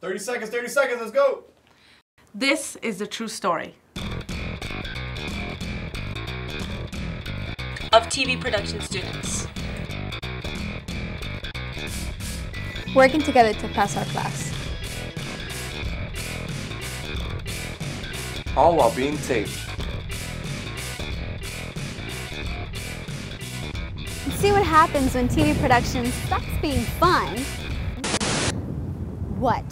30 seconds, let's go. This is the true story of TV production students working together to pass our class. All while being taped. See what happens when TV production stops being fun. What?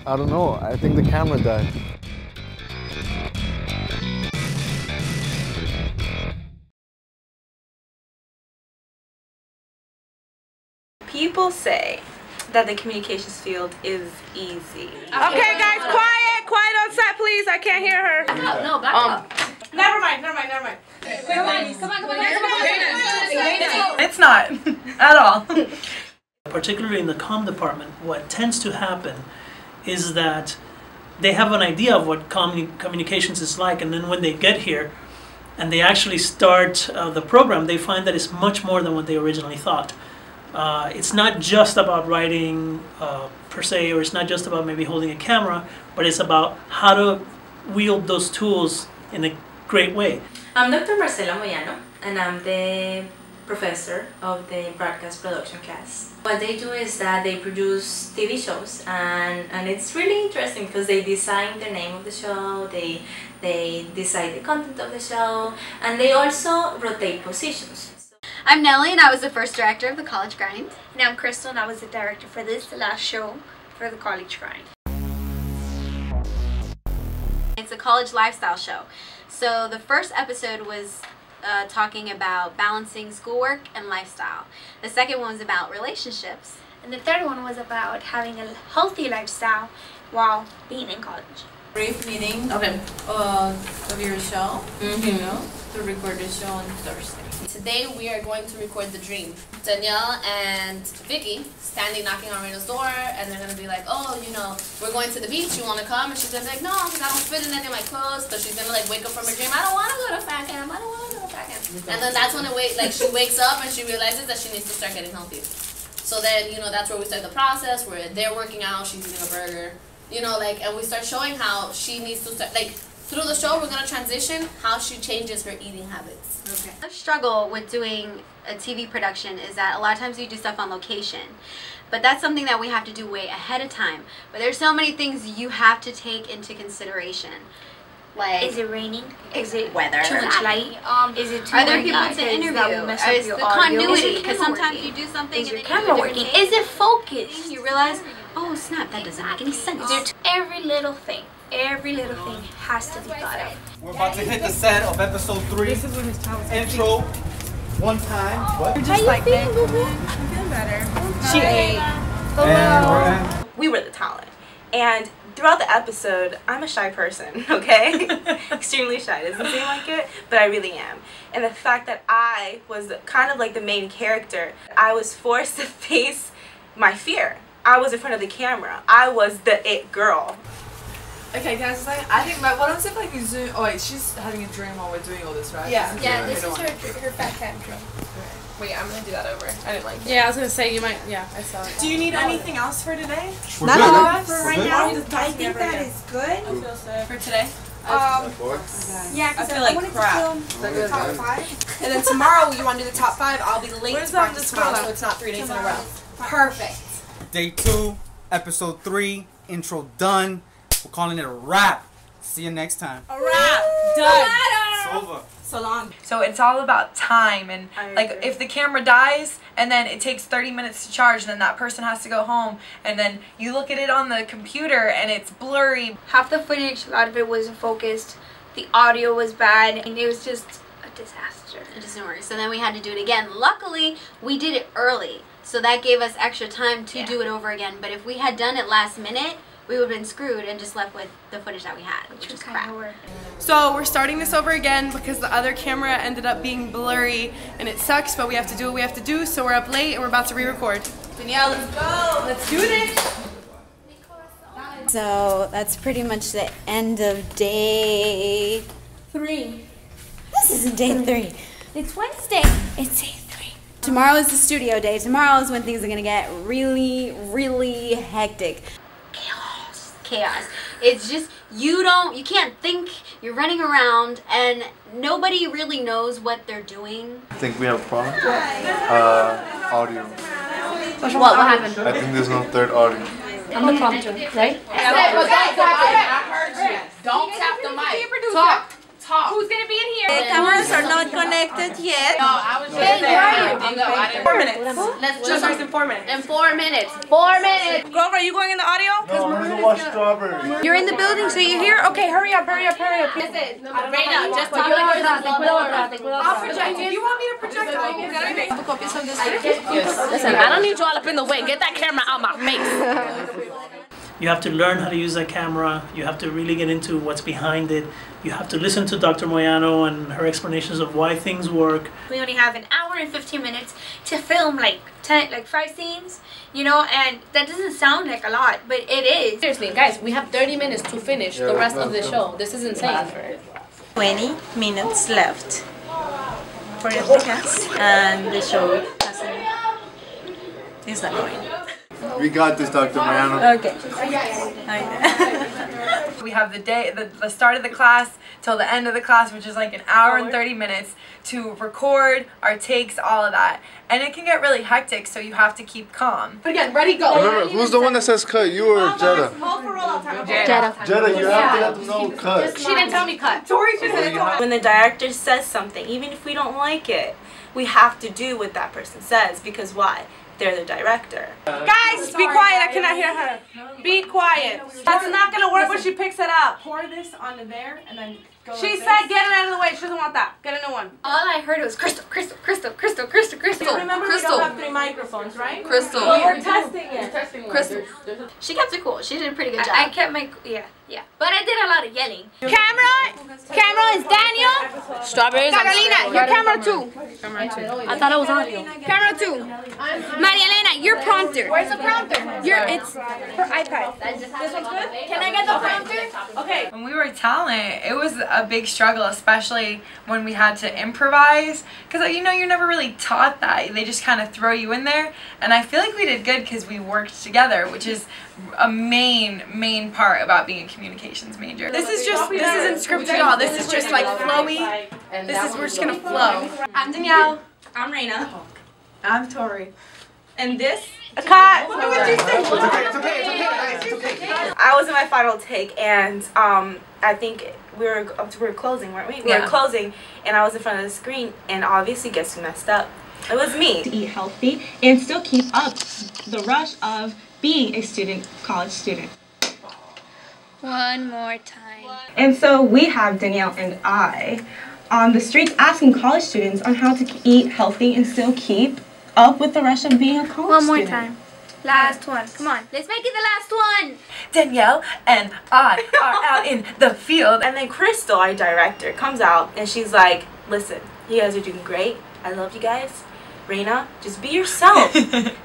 I don't know. I think the camera died. People say that the communications field is easy. Okay, guys, quiet on set, please. I can't hear her. Back up, no, back up. Never mind. Come on. It's not at all. Particularly in the comm department, what tends to happen is that they have an idea of what communications is like, and then when they get here and they actually start the program, they find that it's much more than what they originally thought. It's not just about writing per se, or it's not just about maybe holding a camera, but it's about how to wield those tools in a great way. I'm Dr. Marcela Moyano, and I'm the professor of the broadcast production class. What they do is that they produce TV shows, and it's really interesting because they design the name of the show, they decide the content of the show, and they also rotate positions. I'm Nellie, and I was the first director of the College Grind. And I'm Crystal, and I was the director for this last show for the College Grind. It's a college lifestyle show. So the first episode was talking about balancing schoolwork and lifestyle. The second one was about relationships. And the third one was about having a healthy lifestyle while being in college. Brief meeting of your show, you know, to record the show on Thursday. Today we are going to record The Dream. Danielle and Vicky standing knocking on Reyna's door, and they're going to be like, oh, you know, we're going to the beach, you want to come? And she's going to be like, no, because I don't fit in any of my clothes. So she's going to like wake up from her dream, I don't want to go to fat camp, I don't want to go to fat camp. And then that's when she wakes up and she realizes that she needs to start getting healthy. So then, you know, that's where we start the process, where they're working out, she's eating a burger, you know, like, and we start showing how she needs to start, like, through the show, we're going to transition how she changes her eating habits. Okay. The struggle with doing a TV production is that a lot of times you do stuff on location. But that's something that we have to do way ahead of time. But there's so many things you have to take into consideration. Like, is it raining? Is it weather? too much light? Is it too Are there many people guys to interview? that Is the continuity? Because sometimes you do something Is and your then you camera do a working? different Is it focused? you realize, oh snap, that doesn't make any sense. Every little thing has to be thought of. We're about to hit the set of episode 3. This is when his child was intro. One time. What? You're just like that. I'm feeling better. She ate. And We were the talent, and throughout the episode, I'm a shy person, okay? Extremely shy. Doesn't seem like it, but I really am. And the fact that I was kind of like the main character, I was forced to face my fear. I was in front of the camera. I was the it girl. Okay, guys, I think what I'm saying, like, you zoom. Oh, wait, she's having a dream while we're doing all this, right? Yeah, this is her fat cat dream. Wait, I'm gonna do that over. I didn't like it. Yeah, I was gonna say you might. Yeah, I saw it. Do you need anything else for today? we're good. For right now, I think that is good. For today? Yeah, I feel like crap. The top 5. And then tomorrow, you want to do the top 5? I'll be late to practice tomorrow, so it's not 3 days in a row. Perfect. Day 2, episode 3, intro done. We're calling it a wrap. See you next time. A wrap. Done. It's over. So long. So it's all about time, and like if the camera dies and then it takes 30 minutes to charge, then that person has to go home, and then you look at it on the computer and it's blurry. Half the footage, a lot of it wasn't focused. The audio was bad, and it was just a disaster. It doesn't work. So then we had to do it again. Luckily, we did it early, so that gave us extra time to do it over again. But if we had done it last minute, we would have been screwed and just left with the footage that we had, which was crap. So we're starting this over again because the other camera ended up being blurry, and it sucks, but we have to do what we have to do. So we're up late and we're about to re-record. Danielle, let's go. Let's do this. So that's pretty much the end of day 3. This isn't day 3. It's Wednesday. It's day 3. Tomorrow is the studio day. Tomorrow is when things are gonna get really, really hectic. Chaos. It's just, you can't think, you're running around and nobody really knows what they're doing. I think we have a problem. Audio. What happened? I think there's no third audio. I'm the prompter, right? Don't tap the mic. Talk. Who's gonna be in here? The cameras are not connected yet. No, I was just there. 4 minutes. Let's Just starts in 4 minutes. in 4 minutes. 4 minutes. Grover, are you going in the audio? No, I'm gonna watch Strawberry. You're in the building, so you're here? Okay, hurry up. Listen, Reyna, just talk like you're not. I'll project. If you want me to project, I'll copies of this. Listen, I don't need you all up in the way. Get that camera out my face. You have to learn how to use that camera. You have to really get into what's behind it. You have to listen to Dr. Moyano and her explanations of why things work. We only have an hour and 15 minutes to film like 5 scenes, you know, and that doesn't sound like a lot, but it is. Seriously, guys, we have 30 minutes to finish the rest of the show. This is insane. 20 minutes left for the podcast, and the show is not going. We got this, Dr. Mariano. Okay. We have the start of the class till the end of the class, which is like an hour and 30 minutes to record our takes, all of that. And it can get really hectic, so you have to keep calm. Again, ready, go. Remember, who's the one that says cut? You or Jetta? Jetta, you have to let them know cut. She didn't tell me cut. Tori just said it. When the director says something, even if we don't like it, we have to do what that person says, because why? They're the director. Guys, be quiet. I cannot hear her. Be quiet. That's not going to work when she picks it up. Pour this onto there and then go. She said get it out of the way. She doesn't want that. Get a new one. All I heard was crystal, crystal, crystal, crystal, crystal, crystal. Remember, we don't have 3 microphones, right? Crystal. Well, we're testing it. Crystal. She kept it cool. She did a pretty good job. I kept my, yeah. But I did a lot of yelling. Camera is Daniel. Strawberries. Carolina, you're camera 2. I thought it was audio. Camera 2. Maria Elena, you're prompter. Where's the prompter? It's her iPad. This one's good? Can I get the prompter? Okay. When we were talent, it was a big struggle, especially when we had to improvise, because you know you're never really taught that. They just kind of throw you in there, and I feel like we did good because we worked together, which is a main part about being a communications major. This isn't scripted at all. This is just like flowy. We're just gonna flow. I'm Danielle. I'm Reyna. I'm Tori. And this? Cut. I was in my final take, and I think we were closing, weren't we? We were closing, and I was in front of the screen, and obviously, guess who messed up? It was me. To eat healthy and still keep up the rush of being a college student. One more time. And so we have Danielle and I on the streets asking college students on how to eat healthy and still keep up with the rush of being a college student. One more time. Last one. Come on. Let's make it the last one. Danielle and I are out in the field. And then Crystal, our director, comes out, and she's like, listen, you guys are doing great. I love you guys. Reyna, just be yourself.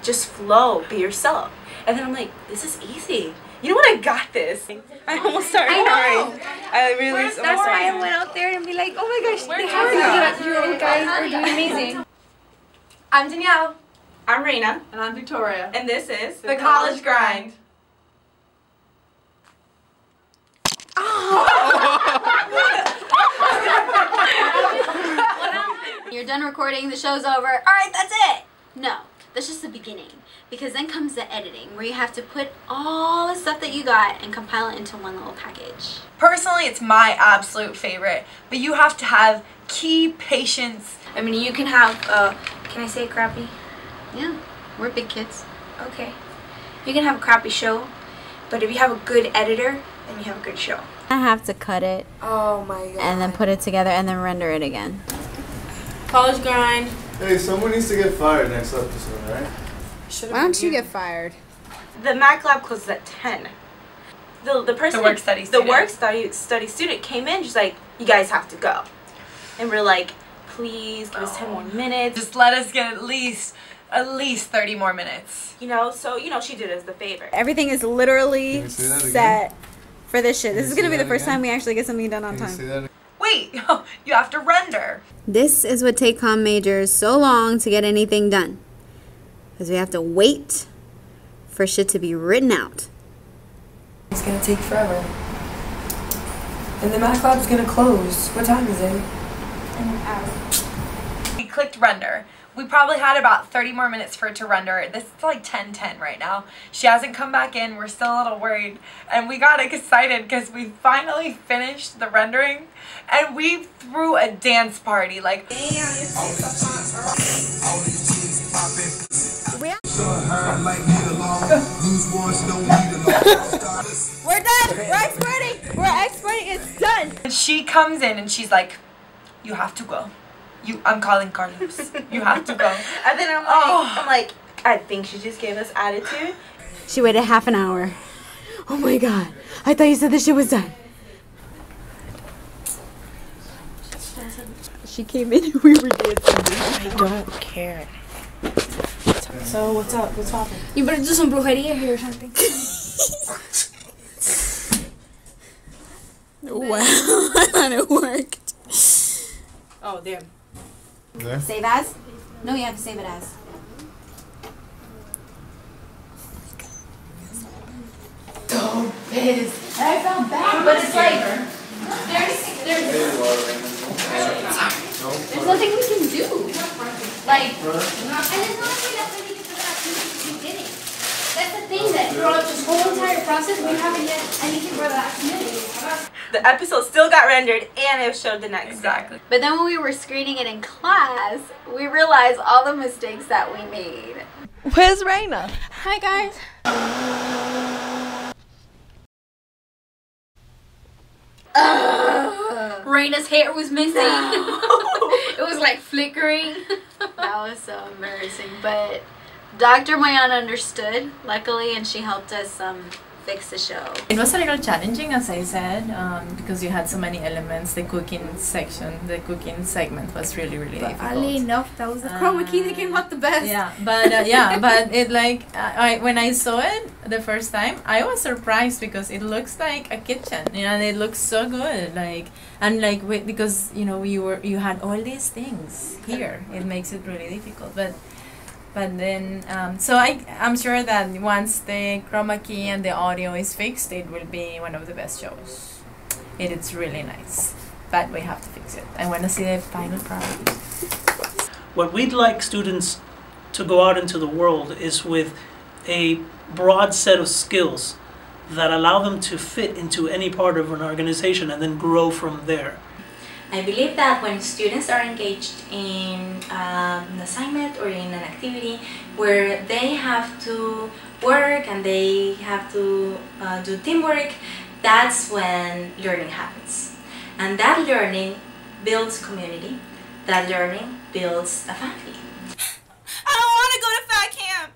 Just flow. Be yourself. And then I'm like, this is easy. You know what? I got this. I almost started crying. I really. That's why I went out there and be like, oh my gosh, they have to get you guys are doing amazing. I'm Danielle. I'm Reyna. And I'm Victoria. And this is The College Grind. You're done recording, the show's over. Alright, that's it! No, that's just the beginning. Because then comes the editing, where you have to put all the stuff that you got and compile it into one little package. Personally, it's my absolute favorite, but you have to have key patience. I mean, you can have, can I say crappy? Yeah, we're big kids. Okay. You can have a crappy show, but if you have a good editor, then you have a good show. I have to cut it. Oh my god. And then put it together and then render it again. College grind. Hey, someone needs to get fired next episode, right? Why don't you get fired? The Mac lab closes at 10. The person, the work study student. The work study student came in, just like, you guys have to go. And we're like, please give us 10 more minutes. Just let us get at least 30 more minutes. You know, so, you know, she did us the favor. Everything is literally set for this shit. This is going to be the first time we actually get something done on time. Wait, wait, you have to render. This is what take comm majors so long to get anything done. Because we have to wait for shit to be written out. It's gonna take forever. And the math lab's gonna close. What time is it? In an hour. We clicked render. We probably had about 30 more minutes for it to render. This is like 10:10 right now. She hasn't come back in. We're still a little worried. And we got excited because we finally finished the rendering. And we threw a dance party. Like, We're done. We're exporting. We're exporting. It's done. and she comes in and she's like, you have to go. I'm calling Carlos. You have to go. And then I'm like, I think she just gave us attitude. She waited half an hour. Oh my god. I thought you said this shit was done. She came in and we were dancing. I don't care. So what's up? What's happening? You better do some brujeria here or something. Wow. I thought it worked. Oh, damn. Yeah. Save as? No, you have to save it as. So pissed. I felt bad, but it's like there's nothing we can do. Like, and it's not like that's when you get to the activity we did it. That's the thing that throughout this whole entire process we haven't done anything for the activity. The episode still got rendered and it showed the next Exactly. But then when we were screening it in class, we realized all the mistakes that we made. Where's Reyna? Hi guys. Reyna's hair was missing. It was like flickering. That was so embarrassing. But Dr. Mayana understood, luckily, and she helped us fix the show. It was a little challenging, as I said, because you had so many elements. The cooking section, the cooking segment was really, really difficult. Oddly enough, that was the chroma key that came out the best. Yeah, but but it like when I saw it the first time, I was surprised because it looks like a kitchen, and it looks so good. Because you had all these things here, it makes it really difficult. But then, so I'm sure that once the chroma key and the audio is fixed, it will be one of the best shows. It's really nice, but we have to fix it. I want to see the final product. What we'd like students to go out into the world is with a broad set of skills that allow them to fit into any part of an organization and then grow from there. I believe that when students are engaged in an assignment or in an activity where they have to work and they have to do teamwork, that's when learning happens. And that learning builds community. That learning builds a family. I don't want to go to fat camp.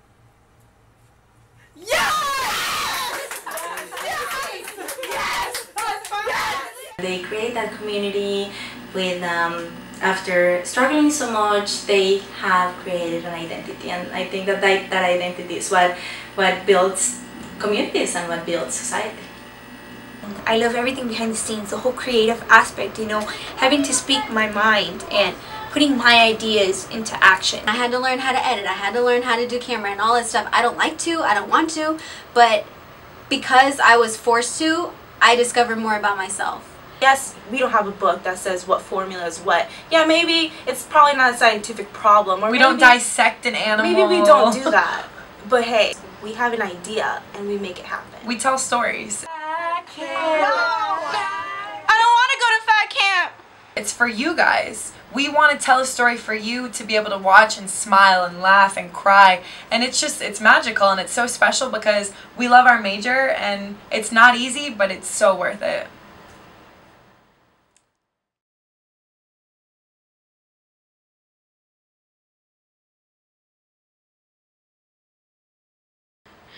They create that community with, after struggling so much, they have created an identity, and I think that that identity is what builds communities and what builds society. I love everything behind the scenes, the whole creative aspect, having to speak my mind and putting my ideas into action. I had to learn how to edit, I had to learn how to do camera and all that stuff. I don't like to, I don't want to, but because I was forced to, I discovered more about myself. Yes, we don't have a book that says what formula is what. Yeah, maybe it's probably not a scientific problem. Or we don't dissect an animal. Maybe we don't do that. But hey, we have an idea and we make it happen. We tell stories. I don't want to go to fat camp. It's for you guys. We want to tell a story for you to be able to watch and smile and laugh and cry. And it's magical and it's so special because we love our major and it's not easy, but it's so worth it.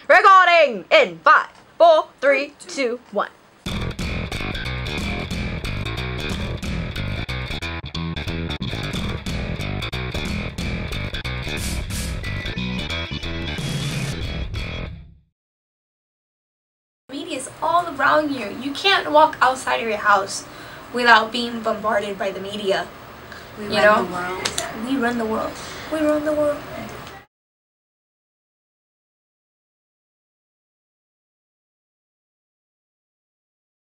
Recording in 5, 4, 3, 2, 1. Media is all around you. You can't walk outside of your house without being bombarded by the media. We you run know? the world. We run the world. We run the world.